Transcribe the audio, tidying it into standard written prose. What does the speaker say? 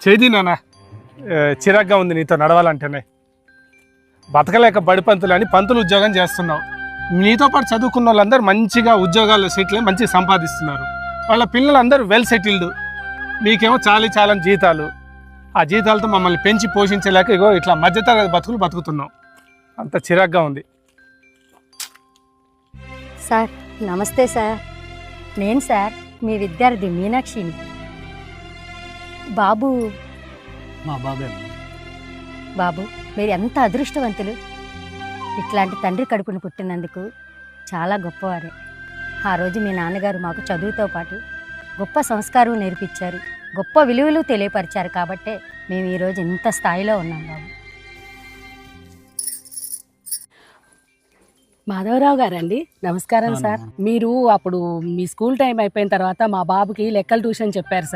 చేది నాన్న, చిరాగ్గా ఉంది నీతో నడవాలంటేనే. బతకలేక బడి పంతులు అని పంతులు ఉద్యోగం చేస్తున్నావు. నీతో పాటు చదువుకున్న వాళ్ళందరూ మంచిగా ఉద్యోగాలు సెటిల్ అయి మంచిగా సంపాదిస్తున్నారు. వాళ్ళ పిల్లలందరూ వెల్ సెటిల్డ్. మీకేమో చాలని జీతాలు. ఆ జీతాలతో మమ్మల్ని పెంచి పోషించలేక ఇగో ఇట్లా మధ్యతరగతి బతుకులు బతుకుతున్నాం. అంత చిరాగ్గా ఉంది. సార్ నమస్తే సార్. నేను సార్ మీ విద్యార్థి మీనాక్షిని. బాబు మా బాబే. బాబు మీరు ఎంత అదృష్టవంతులు. ఇట్లాంటి తండ్రి కడుపును పుట్టినందుకు చాలా గొప్పవారే. ఆ రోజు మీ నాన్నగారు మాకు చదువుతో పాటు గొప్ప సంస్కారం నేర్పించారు, గొప్ప విలువలు తెలియపరిచారు. కాబట్టే మేము ఈరోజు ఇంత స్థాయిలో ఉన్నాం బాబు. మాధవరావు గారండి, నమస్కారం సార్. మీరు అప్పుడు మీ స్కూల్ టైం అయిపోయిన తర్వాత మా బాబుకి లెక్కల ట్యూషన్ చెప్పారు సార్.